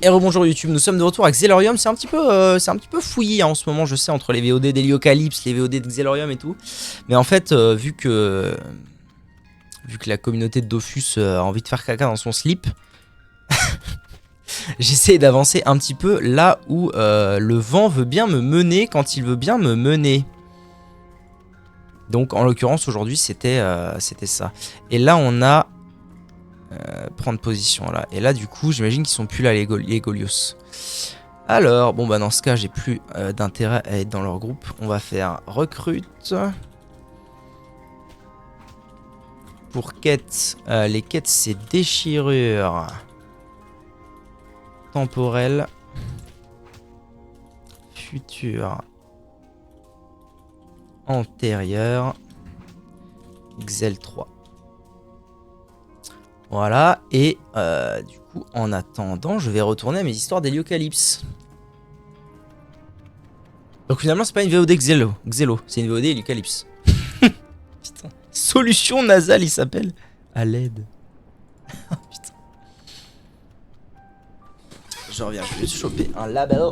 Et rebonjour YouTube, nous sommes de retour avec Xelorium. C'est un petit peu fouillis hein, en ce moment, je sais, entre les VOD d'Heliocalypse, les VOD de Xelorium et tout. Mais en fait, vu que la communauté de Dofus a envie de faire caca dans son slip, j'essaie d'avancer un petit peu là où le vent veut bien me mener quand il veut bien me mener. Donc en l'occurrence aujourd'hui c'était ça. Et là on a prendre position là. Et là du coup j'imagine qu'ils sont plus là les Golios. Alors bon bah dans ce cas j'ai plus d'intérêt à être dans leur groupe. On va faire recrute. Pour quête, les quêtes c'est déchirure temporelle, future, antérieure, Xel 3. Voilà, et du coup, en attendant, je vais retourner à mes histoires d'Heliocalypse. Donc finalement, c'est pas une VOD Xelo, c'est une VOD Heliocalypse. Putain, solution nasale, il s'appelle. À l'aide. Putain. Je reviens, je vais choper un label.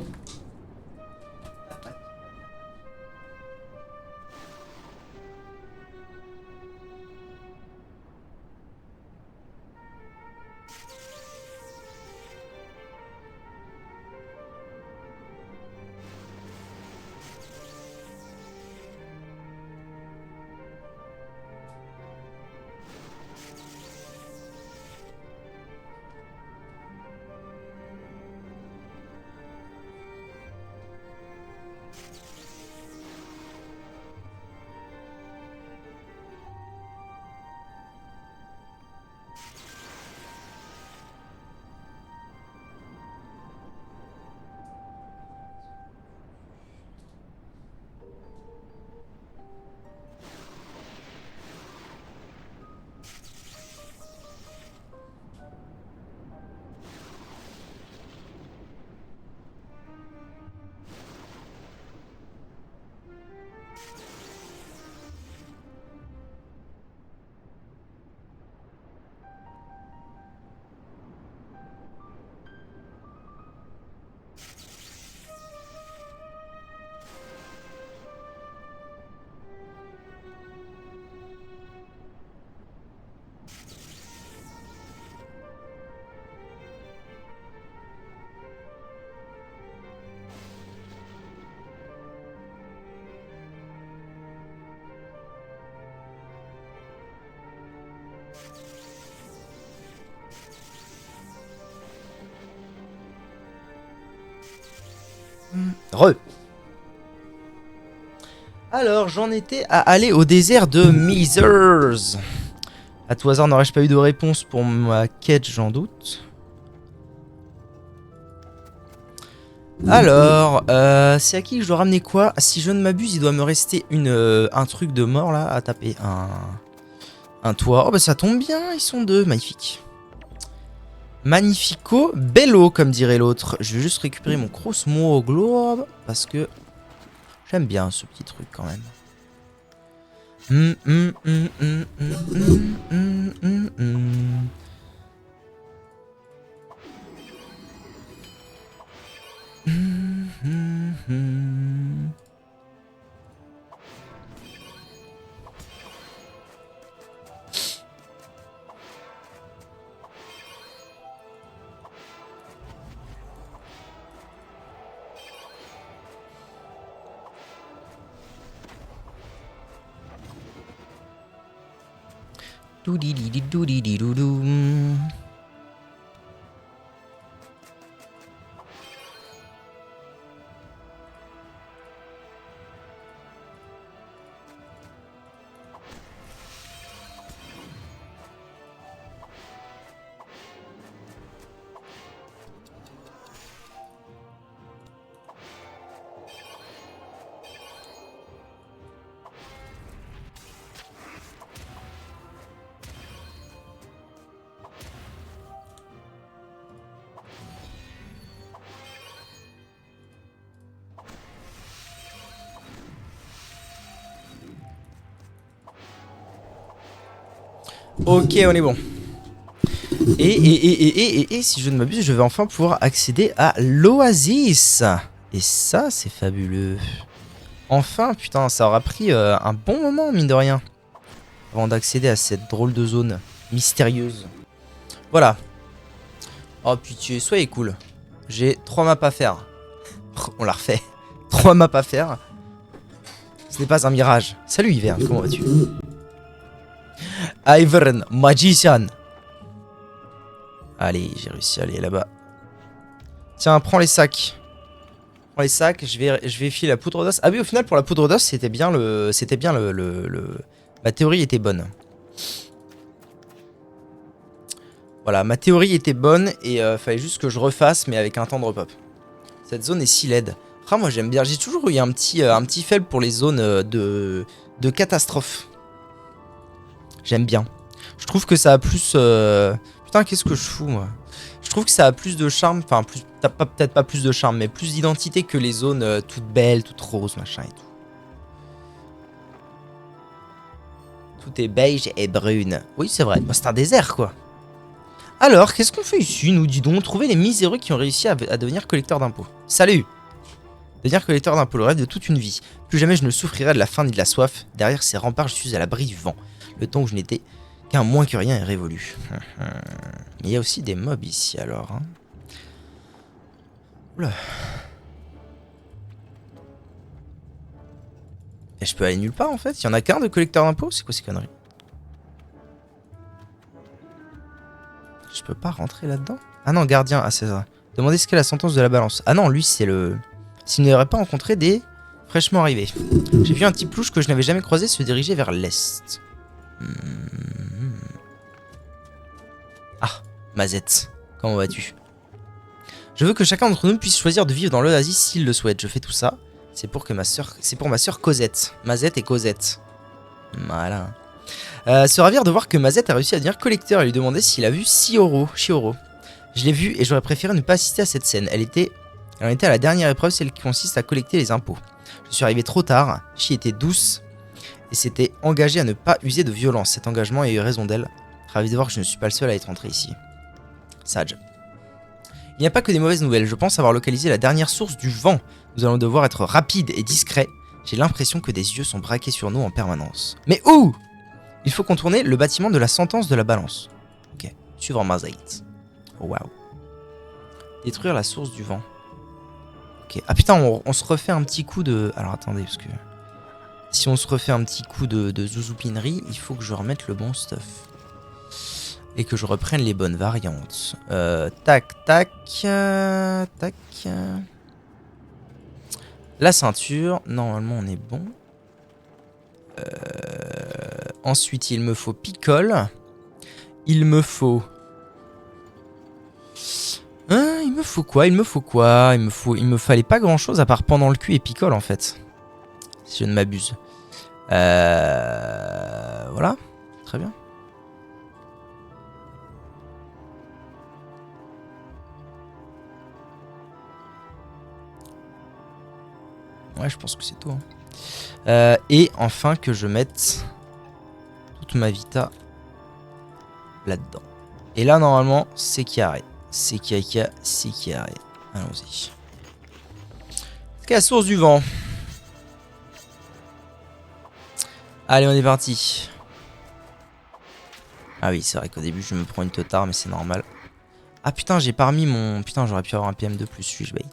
Re. Alors, j'en étais à aller au désert de Misers. À tout hasard, n'aurais-je pas eu de réponse pour ma quête, j'en doute. Alors, c'est à qui je dois ramener quoi? Si je ne m'abuse, il doit me rester un truc de mort là à taper. Un toit. Oh bah ça tombe bien, ils sont deux. Magnifique. Magnifico bello, comme dirait l'autre. Je vais juste récupérer mon Crossmo Globe parce que j'aime bien ce petit truc quand même. Ok, on est bon. Et si je ne m'abuse, je vais enfin pouvoir accéder à l'Oasis. Et ça, c'est fabuleux. Enfin, putain, ça aura pris un bon moment, mine de rien, avant d'accéder à cette drôle de zone mystérieuse. Voilà. Oh, pitié, soyez cool. J'ai 3 maps à faire. On la refait. 3 maps à faire. Ce n'est pas un mirage. Salut, Hiverne, comment vas-tu? Ivern, Magician. Allez, j'ai réussi à aller là-bas. Tiens, prends les sacs. Prends les sacs, je vais filer la poudre d'os. Ah oui, au final, pour la poudre d'os, c'était bien le... Ma théorie était bonne. Voilà, ma théorie était bonne et fallait juste que je refasse, mais avec un temps de repop. Cette zone est si laide. Ah, moi j'aime bien, j'ai toujours eu un petit faible pour les zones de catastrophe. J'aime bien. Je trouve que ça a plus... Putain, qu'est-ce que je fous, moi? Je trouve que ça a plus de charme, enfin, peut-être pas plus de charme, mais plus d'identité que les zones toutes belles, toutes roses, machin et tout. Tout est beige et brune. Oui, c'est vrai, c'est un désert, quoi. Alors, qu'est-ce qu'on fait ici, nous, dis donc? Trouver les miséreux qui ont réussi à devenir collecteurs d'impôts. Salut! Devenir collecteur d'impôts, le rêve de toute une vie. Plus jamais je ne souffrirai de la faim ni de la soif. Derrière ces remparts, je suis à l'abri du vent. Le temps où je n'étais qu'un moins que rien est révolu. Il y a aussi des mobs ici, alors. Hein. Oula. Et je peux aller nulle part, en fait? Il y en a qu'un de collecteur d'impôts? C'est quoi ces conneries? Je peux pas rentrer là-dedans? Ah non, gardien. Ah, c'est ça. Demandez ce qu'est la sentence de la balance. Ah non, lui, c'est le... S'il n'aurait pas rencontré des fraîchement arrivés. J'ai vu un type louche que je n'avais jamais croisé se diriger vers l'est. Ah, Mazette. Comment vas-tu? Je veux que chacun d'entre nous puisse choisir de vivre dans l'Oasis s'il le souhaite. Je fais tout ça. C'est pour ma sœur Cosette. Mazette et Cosette. Voilà. Se ravir de voir que Mazette a réussi à devenir collecteur et lui demander s'il a vu Chioro. Je l'ai vu et j'aurais préféré ne pas assister à cette scène. Elle en était à la dernière épreuve, celle qui consiste à collecter les impôts. Je suis arrivé trop tard, Chi était douce et s'était engagée à ne pas user de violence. Cet engagement a eu raison d'elle. Ravi de voir que je ne suis pas le seul à être entré ici. Sage. Il n'y a pas que des mauvaises nouvelles, je pense avoir localisé la dernière source du vent. Nous allons devoir être rapides et discrets. J'ai l'impression que des yeux sont braqués sur nous en permanence. Mais où? Il faut contourner le bâtiment de la sentence de la balance. Ok, suivre Mazette. Oh, waouh. Détruire la source du vent. Ok. Ah putain, on se refait un petit coup de... Alors attendez, parce que... Si on se refait un petit coup de zouzoupinerie, il faut que je remette le bon stuff. Et que je reprenne les bonnes variantes. Tac, tac... tac... La ceinture, normalement on est bon. Ensuite, il me faut picole. Il me faut... il me faut quoi? Il me fallait pas grand chose à part pendant le cul et picole en fait. Si je ne m'abuse. Voilà. Très bien. Ouais, je pense que c'est tout. Hein. Et enfin que je mette toute ma vita là-dedans. Et là, normalement, c'est carré. C'est carré. Allons-y. C'est la source du vent. Allez, on est parti. Ah oui, c'est vrai qu'au début, je me prends une teutard, mais c'est normal. Ah putain, j'ai pas remis mon... Putain, j'aurais pu avoir un PM de plus, suis-je bait?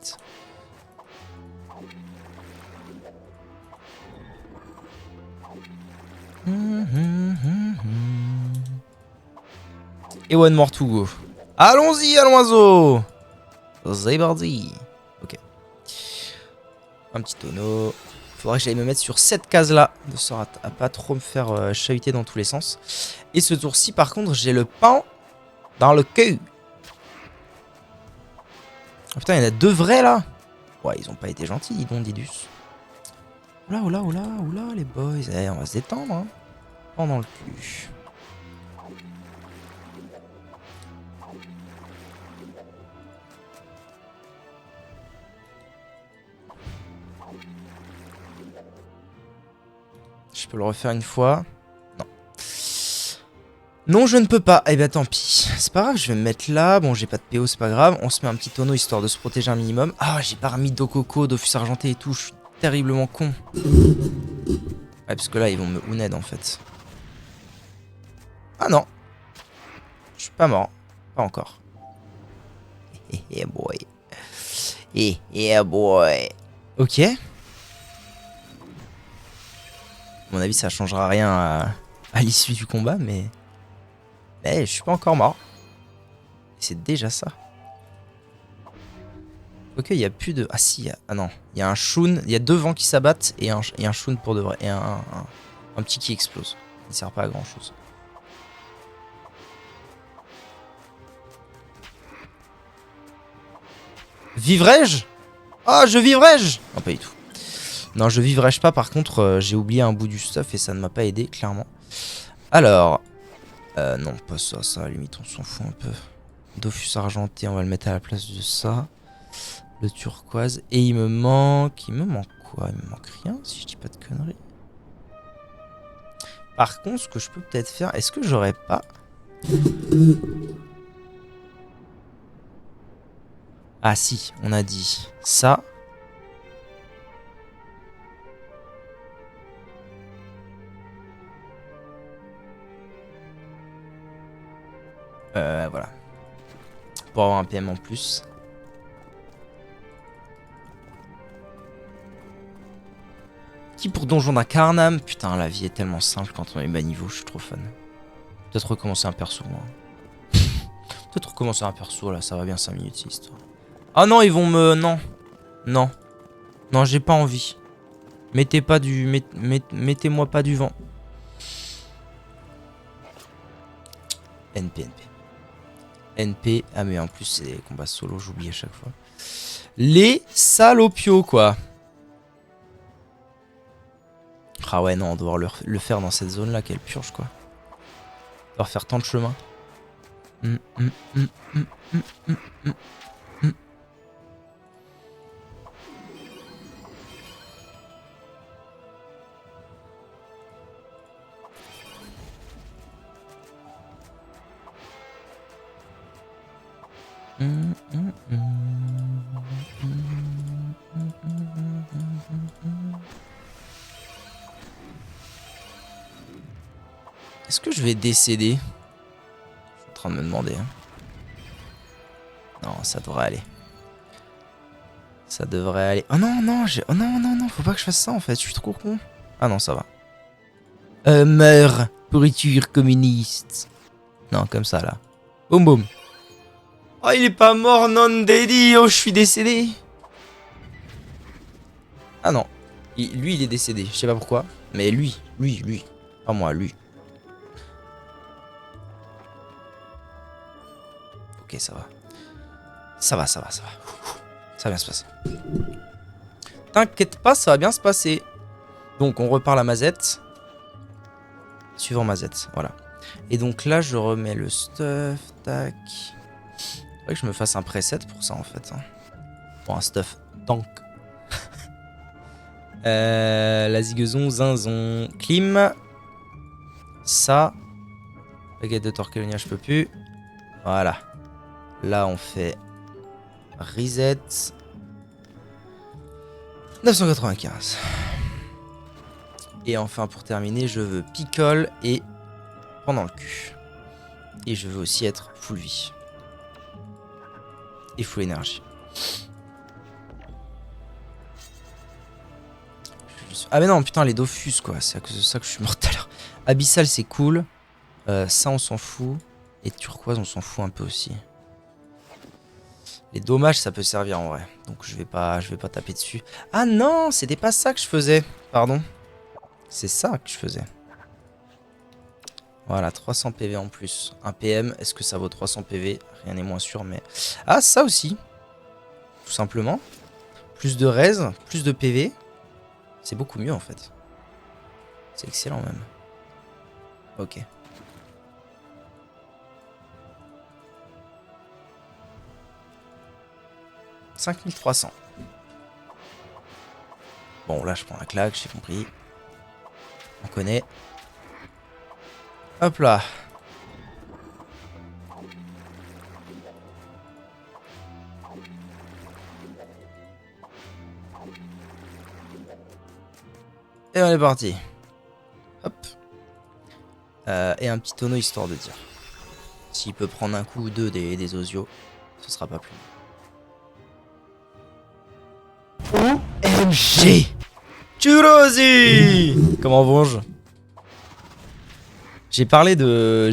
Et one more to go. Allons-y, allons-y. C'est parti. Ok. Un petit tonneau. Faudrait que j'aille me mettre sur cette case-là, de sorte à pas trop me faire chahuter dans tous les sens. Et ce tour-ci, par contre, j'ai le pain dans le cul. Oh, putain, il y en a 2 vrais, là. Ouais, ils ont pas été gentils, dis donc, Didus. Oula, les boys. Eh, on va se détendre, hein. Pain dans le cul. peux le refaire une fois. Non. Non, je ne peux pas. Eh bien, tant pis. c'est pas grave, je vais me mettre là. Bon, j'ai pas de PO, c'est pas grave. On se met un petit tonneau histoire de se protéger un minimum. Ah, j'ai pas remis d'eau coco, Dofus argenté et tout. Je suis terriblement con. Ouais, parce que là, ils vont me Uned en fait. Ah non. Je suis pas mort. Pas encore. Yeah boy. Yeah boy. Ok. À mon avis, ça changera rien à l'issue du combat, mais... je suis pas encore mort. C'est déjà ça. Ok, il y a plus de... Ah si, ah non. Il y a un Shun, il y a 2 vents qui s'abattent et un Shun pour de vrai. Et un petit qui explose. Il sert pas à grand chose. Vivrai-je? Ah, je vivrai-je? Non, pas du tout. Non, je vivrai-je pas. Par contre, j'ai oublié un bout du stuff et ça ne m'a pas aidé, clairement. Alors... non, pas ça. Ça, à la limite, on s'en fout un peu. Dofus argenté, on va le mettre à la place de ça. Le turquoise. Et il me manque... Il me manque quoi? Il me manque rien, si je dis pas de conneries. Par contre, ce que je peux peut-être faire... Est-ce que j'aurais pas... Ah si, on a dit ça. Voilà. Pour avoir un PM en plus. Qui pour Donjon d'Incarnam? Putain, la vie est tellement simple quand on est bas niveau, je suis trop fan. Peut-être recommencer un perso, moi. Peut-être recommencer un perso, là, ça va bien 5 minutes, cette histoire. Ah non, ils vont me... Non. Non. Non, j'ai pas envie. Mettez pas du... Mettez-moi pas du vent. NP. NP. Ah mais en plus, c'est des combats solo, j'oublie à chaque fois. Les salopios, quoi. Ah ouais, non, on doit le faire dans cette zone-là, quelle purge, quoi. On doit faire tant de chemin. Est-ce que je vais décéder? Je suis en train de me demander. Hein. Non, ça devrait aller. Ça devrait aller. Oh non, non, oh non, non, non, faut pas que je fasse ça en fait, je suis trop con. Ah non, ça va. Meurs, pourriture communiste. Non, comme ça là. Boum boum. Oh, il est pas mort, non daddy. Oh, je suis décédé. Ah non. Lui, il est décédé. Je sais pas pourquoi. Mais lui. Pas moi, lui. Ok, ça va. Ça va. Ça va bien se passer. T'inquiète pas, ça va bien se passer. Donc, on repart la mazette. Suivant mazette, voilà. Et donc là, je remets le stuff. Tac. Faudrait que je me fasse un preset pour ça, en fait. Hein. Bon, un stuff tank. La ziguezon, zinzon. Clim. Ça. Baguette de Torquelonia, je peux plus. Voilà. Là, on fait reset. 995. Et enfin, pour terminer, je veux picole et pendant le cul. Et je veux aussi être full vie. Et full énergie. Ah mais non, putain, les Dofus, quoi. C'est à cause de ça que je suis mort tout à l'heure. Abyssal, c'est cool. Ça, on s'en fout. Et turquoise, on s'en fout un peu aussi. Les dommages, ça peut servir en vrai. Donc je vais pas taper dessus. Ah non, c'était pas ça que je faisais. Pardon. C'est ça que je faisais. Voilà, 300 PV en plus. Un PM, est-ce que ça vaut 300 PV? Rien n'est moins sûr, mais... Ah, ça aussi. Tout simplement. Plus de raise, plus de PV. C'est beaucoup mieux en fait. C'est excellent même. Ok. « 5300. » Bon, là, je prends la claque, j'ai compris. On connaît. Hop là. Et on est parti. Hop. Et un petit tonneau histoire de dire. S'il peut prendre un coup ou deux des osios, ce sera pas plus. OMG Churrosi. Comment vont-je? J'ai parlé de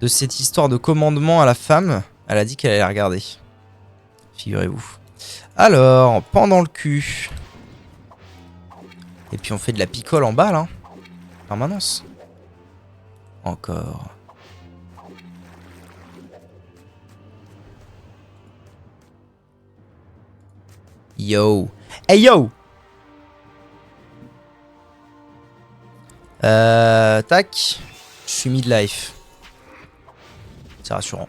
cette histoire de commandement à la femme. Elle a dit qu'elle allait regarder. Figurez-vous. Alors, pendant le cul. Et puis on fait de la picole en balle, hein. Permanence. Encore. Yo. Hey yo. Tac. Je suis midlife. C'est rassurant.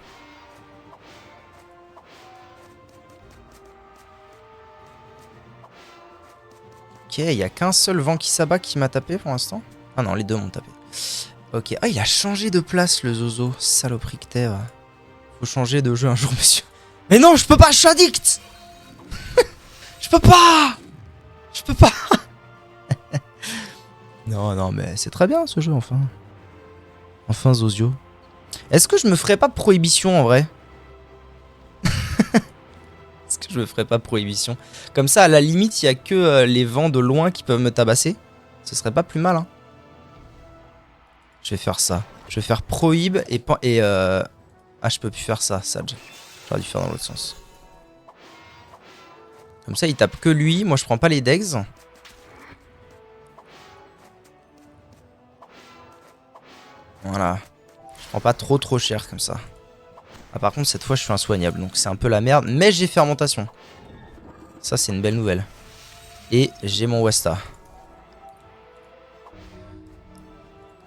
Ok, il n'y a qu'un seul vent qui s'abat qui m'a tapé pour l'instant. Ah non, les deux m'ont tapé. Ok. Ah, il a changé de place, le zozo. Saloperie que t'es. Faut changer de jeu un jour, monsieur. Mais non, je peux pas, je suis addict. Je peux pas. Je peux pas. Non, non, mais c'est très bien ce jeu, enfin. Enfin, Zozio. Est-ce que je me ferais pas prohibition en vrai? Est-ce que je me ferais pas prohibition? Comme ça, à la limite, il y a que les vents de loin qui peuvent me tabasser. Ce serait pas plus mal, hein. Je vais faire ça. Je vais faire prohibe et ah, je peux plus faire ça, Sage. J'aurais dû faire dans l'autre sens. Comme ça, il tape que lui. Moi, je prends pas les degs. Voilà. Je prends pas trop cher comme ça. Ah, par contre, cette fois, je suis insoignable. Donc, c'est un peu la merde. Mais j'ai fermentation. Ça, c'est une belle nouvelle. Et j'ai mon Westa.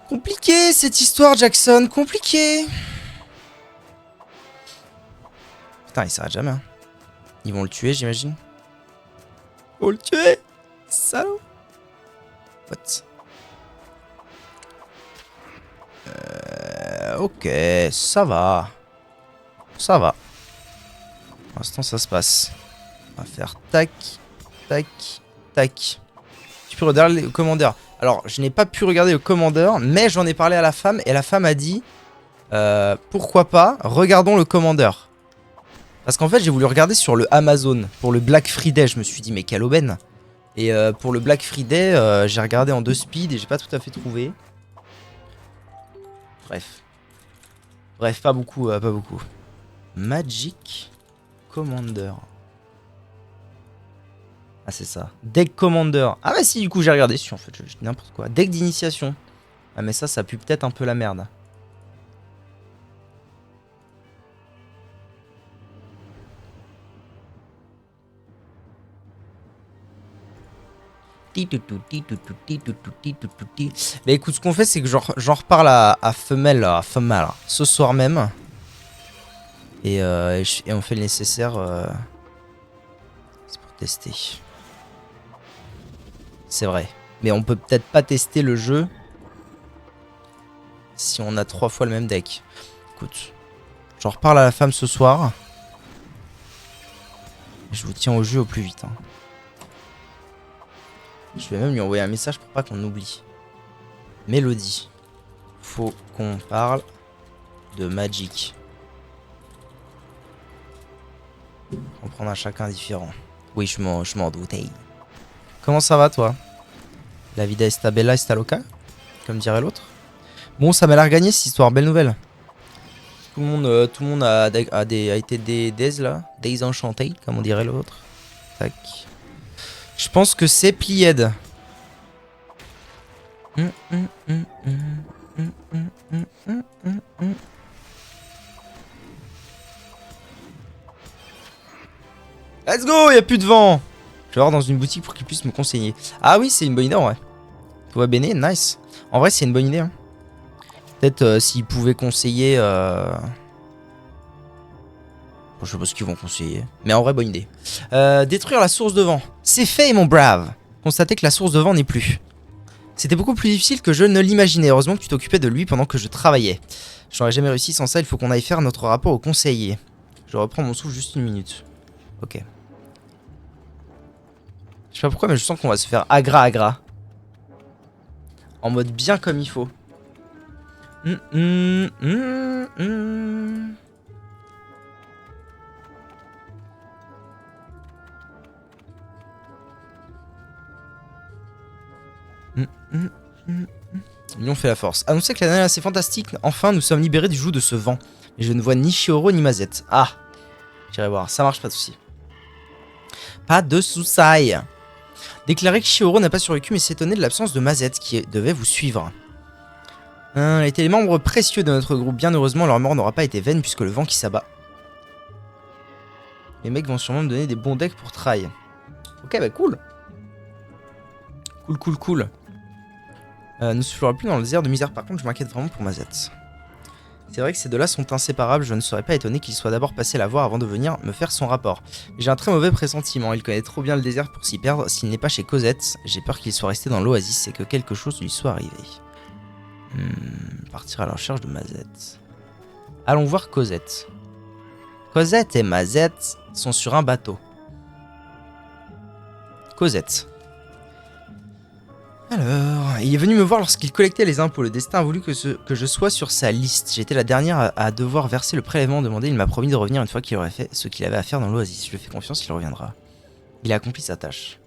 Compliqué cette histoire, Jackson. Compliqué. Putain, il s'arrête jamais. Hein. Ils vont le tuer, j'imagine. Faut le tuer. Salaud. What? Ok, ça va. Ça va. Pour l'instant, ça se passe. On va faire tac, tac, tac. Tu peux regarder le commandeur. Alors, je n'ai pas pu regarder le commandeur, mais j'en ai parlé à la femme, et la femme a dit pourquoi pas, regardons le commandeur. Parce qu'en fait, j'ai voulu regarder sur le Amazon, pour le Black Friday. Je me suis dit, mais quelle aubaine. Et pour le Black Friday, j'ai regardé en 2 speed et j'ai pas tout à fait trouvé. Bref. Bref, pas beaucoup, pas beaucoup. Magic Commander. Ah, c'est ça. Deck Commander. Ah bah si, du coup, j'ai regardé dessus, en fait. Je dis n'importe quoi. Deck d'initiation. Ah, mais ça pue peut-être un peu la merde. Mais écoute, ce qu'on fait, c'est que j'en reparle à femelle, ce soir même. Et on fait le nécessaire. C'est pour tester. C'est vrai. Mais on peut peut-être pas tester le jeu si on a 3 fois le même deck. Écoute, j'en reparle à la femme ce soir. Je vous tiens au jeu au plus vite. Hein. Je vais même lui envoyer un message pour pas qu'on oublie. Mélodie. Faut qu'on parle de Magic. On prend un chacun différent. Oui, je m'en doutais. Comment ça va, toi? La vida esta bella esta loca, comme dirait l'autre. Bon, ça m'a l'air gagné cette histoire. Belle nouvelle. Tout le monde a été des là. Des enchantés, comme on dirait l'autre. Tac. Je pense que c'est Plied. Let's go, y a plus de vent. Je vais voir dans une boutique pour qu'il puisse me conseiller. Ah oui, c'est une bonne idée, ouais. Tout va béné, nice. En vrai, c'est une bonne idée. Hein. Peut-être s'ils pouvaient conseiller... Je sais pas ce qu'ils vont conseiller. Mais en vrai, bonne idée. Détruire la source de vent. C'est fait, mon brave. Constatez que la source de vent n'est plus. C'était beaucoup plus difficile que je ne l'imaginais. Heureusement que tu t'occupais de lui pendant que je travaillais. J'aurais jamais réussi sans ça. Il faut qu'on aille faire notre rapport au conseiller. Je reprends mon souffle juste une minute. Ok. Je sais pas pourquoi, mais je sens qu'on va se faire agra. En mode bien comme il faut. L'union fait la force. Annoncez que l'année est assez fantastique. Enfin, nous sommes libérés du joug de ce vent. Mais je ne vois ni Shioro ni Mazette. Ah, j'irai voir. Ça marche, pas de soucis. Pas de soucis. Déclarer que Shioro n'a pas survécu, mais s'étonner de l'absence de Mazette qui devait vous suivre. Elle était les membres précieux de notre groupe. Bien heureusement, leur mort n'aura pas été vaine puisque le vent qui s'abat. Les mecs vont sûrement me donner des bons decks pour try. Ok, bah cool. Cool. Ne soufflera plus dans le désert de misère. Par contre, je m'inquiète vraiment pour Mazette. C'est vrai que ces deux-là sont inséparables. Je ne serais pas étonné qu'il soit d'abord passé la voir avant de venir me faire son rapport. J'ai un très mauvais pressentiment. Il connaît trop bien le désert pour s'y perdre. S'il n'est pas chez Cosette, j'ai peur qu'il soit resté dans l'oasis et que quelque chose lui soit arrivé. Partir à la recherche de Mazette. Allons voir Cosette. Cosette et Mazette sont sur un bateau. Cosette. Alors, il est venu me voir lorsqu'il collectait les impôts. Le destin a voulu que je sois sur sa liste. J'étais la dernière à devoir verser le prélèvement demandé. Il m'a promis de revenir une fois qu'il aurait fait ce qu'il avait à faire dans l'oasis. Je lui fais confiance, il reviendra. Il a accompli sa tâche.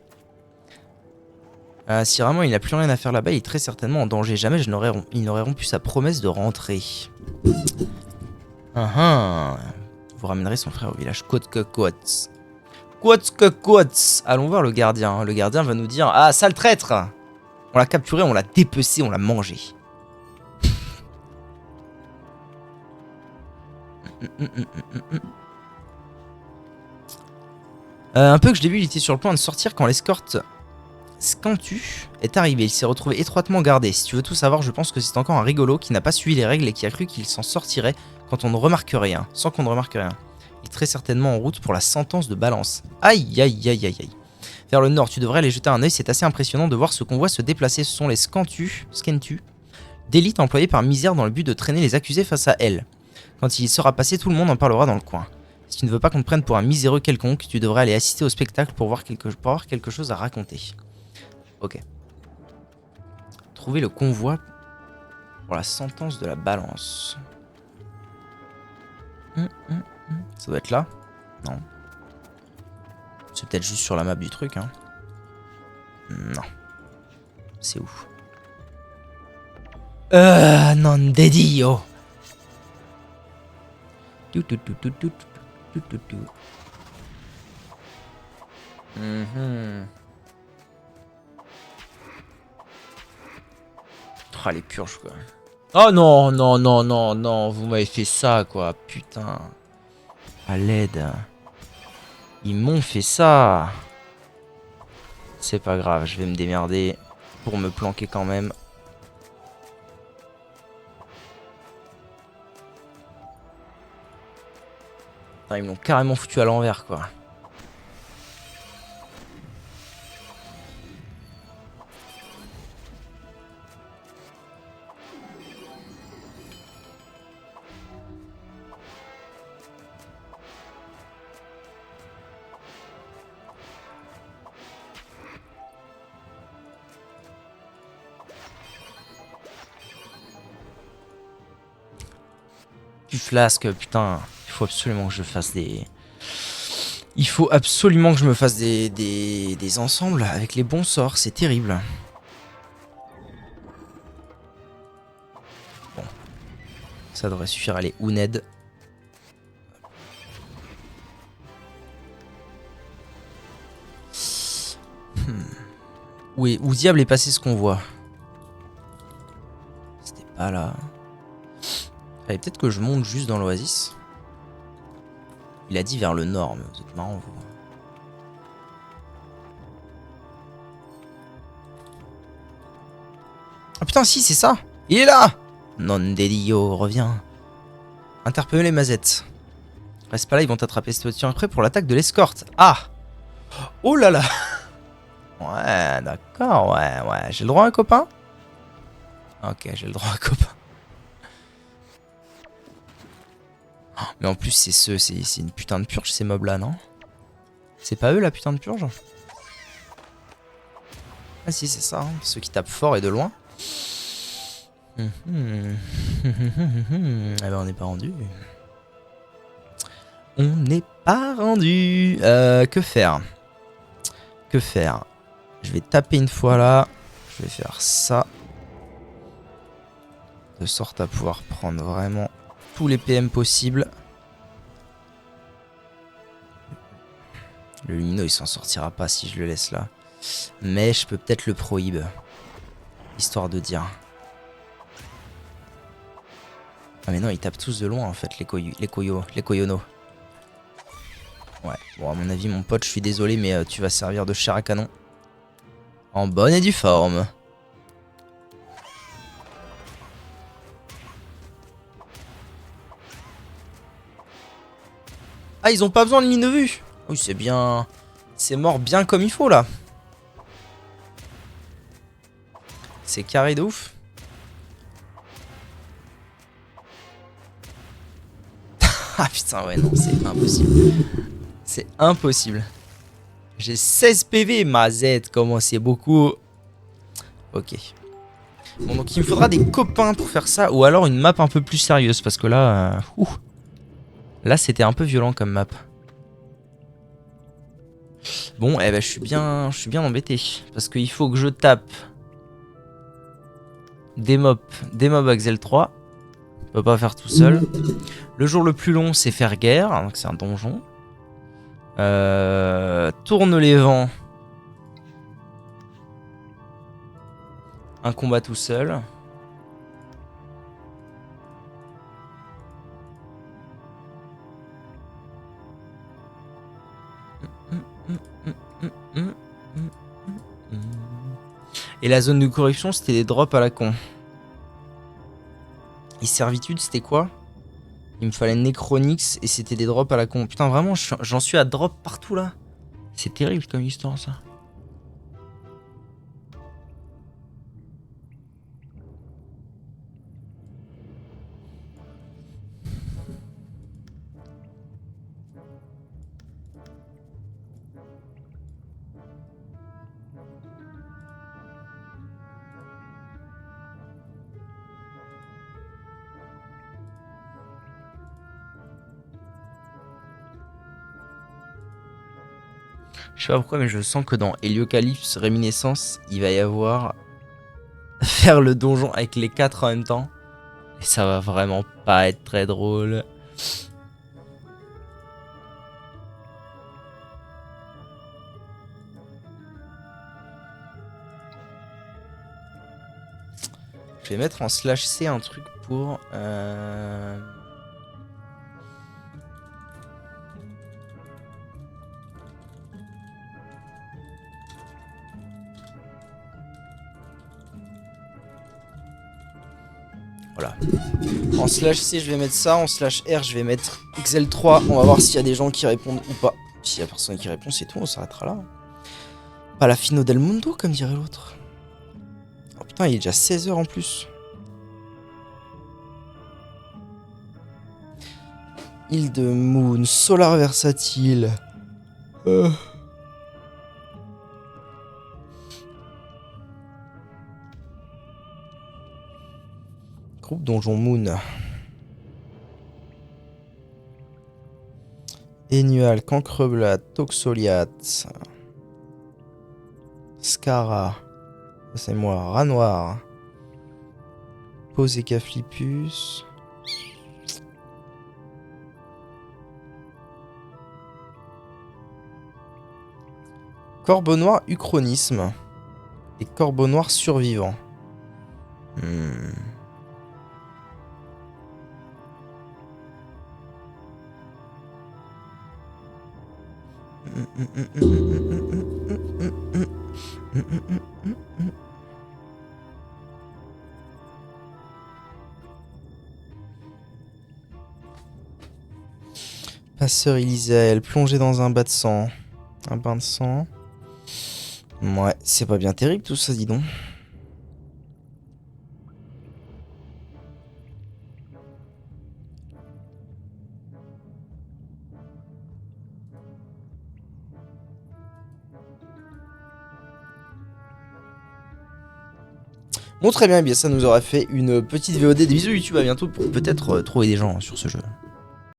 Si vraiment il n'a plus rien à faire là-bas, il est très certainement en danger. Jamais il n'aurait rompu sa promesse de rentrer. Vous ramènerez son frère au village Quots. Allons voir le gardien. Le gardien va nous dire: ah, sale traître! On l'a capturé, on l'a dépecé, on l'a mangé. Un peu que je l'ai vu, il était sur le point de sortir quand l'escorte Scantu est arrivé. Il s'est retrouvé étroitement gardé. Si tu veux tout savoir, je pense que c'est encore un rigolo qui n'a pas suivi les règles et qui a cru qu'il s'en sortirait quand on ne remarque rien. Sans qu'on ne remarque rien. Il est très certainement en route pour la sentence de Balance. Aïe. Vers le nord, tu devrais aller jeter un œil. C'est assez impressionnant de voir ce convoi se déplacer. Ce sont les Scantu d'élite employés par Misère dans le but de traîner les accusés face à elle. Quand il y sera passé, tout le monde en parlera dans le coin. Si tu ne veux pas qu'on te prenne pour un miséreux quelconque, tu devrais aller assister au spectacle pour avoir quelque chose à raconter. Ok. Trouver le convoi pour la sentence de la Balance. Ça doit être là? Non. C'est peut-être juste sur la map du truc, hein. Non. C'est où? Non de Dio. Oh, les purges, quoi. Oh non, vous m'avez fait ça, quoi, putain. À l'aide. Ils m'ont fait ça. C'est pas grave, je vais me démerder pour me planquer quand même. Putain, ils m'ont carrément foutu à l'envers, quoi. Flasque, putain, il faut absolument que je fasse des... Il faut absolument que je me fasse des ensembles avec les bons sorts, c'est terrible. Bon. Ça devrait suffire, allez, Uned. Oui, où diable est passé ce qu'on voit? C'était pas là. Allez, peut-être que je monte juste dans l'oasis. Il a dit vers le nord, mais vous êtes marrant, vous. Ah putain, si, c'est ça. Il est là. Non Delio, reviens. Interpeller les Mazettes. Reste pas là, ils vont t'attraper. Si tu es prêt pour l'attaque de l'escorte. Ah. Oh là là. Ouais, d'accord, ouais. J'ai le droit à un copain? Ok, j'ai le droit à un copain. Mais en plus, c'est une putain de purge, ces mobs-là, non? C'est pas eux, la putain de purge? Ah si, c'est ça, hein. Ceux qui tapent fort et de loin. Ah ben, on n'est pas rendu. On n'est pas rendu. Que faire? Que faire? Je vais taper une fois là. Je vais faire ça. De sorte à pouvoir prendre vraiment tous les PM possibles. Le Lumino il s'en sortira pas si je le laisse là. Mais je peux peut-être le prohib. Histoire de dire. Ah mais non, ils tapent tous de loin en fait, les Koyono. Ouais, bon à mon avis mon pote, je suis désolé mais tu vas servir de chair à canon. En bonne et due forme. Ah, ils ont pas besoin de ligne de vue. Oui, c'est bien. C'est mort bien comme il faut là. C'est carré de ouf. Ah putain, ouais, non, c'est impossible. C'est impossible. J'ai 16 PV, ma Z, comment c'est beaucoup. Ok. Bon, donc il me faudra des copains pour faire ça, ou alors une map un peu plus sérieuse, parce que là... là, c'était un peu violent comme map. Bon, eh ben, je suis bien embêté, parce qu'il faut que je tape des mobs Axel 3. Je peux pas faire tout seul. Le jour le plus long, c'est faire guerre, donc c'est un donjon. Tourne les vents. Un combat tout seul. Et la zone de corruption, c'était des drops à la con. Et servitude, c'était quoi? Il me fallait Necronix et c'était des drops à la con. Putain, vraiment, j'en suis à drop partout là. C'est terrible comme histoire ça. Je sais pas pourquoi, mais je sens que dans Héliocalypse Réminiscence, il va y avoir faire le donjon avec les 4 en même temps. Et ça va vraiment pas être très drôle. Je vais mettre en slash C un truc pour... Voilà. En slash C, je vais mettre ça. En slash R, je vais mettre XL3. On va voir s'il y a des gens qui répondent ou pas. S'il y a personne qui répond, c'est tout. On s'arrêtera là. Pas la fino del mundo, comme dirait l'autre. Oh putain, il est déjà 16 h en plus. Île de Moon, Solar Versatile. Groupe Donjon Moon. Énual, Cancreblat, Toxoliat. Scara. C'est moi. Rat Noir. Posécaflipus. Corbeau Noir, Uchronisme. Et Corbeau Noir survivant. Passeur Elysael, plongé dans un bain de sang. Un bain de sang. Ouais, c'est pas bien terrible tout ça, dis donc. Bon, très bien, eh bien ça nous aura fait une petite VOD. Des bisous YouTube, à bientôt pour peut-être trouver des gens sur ce jeu.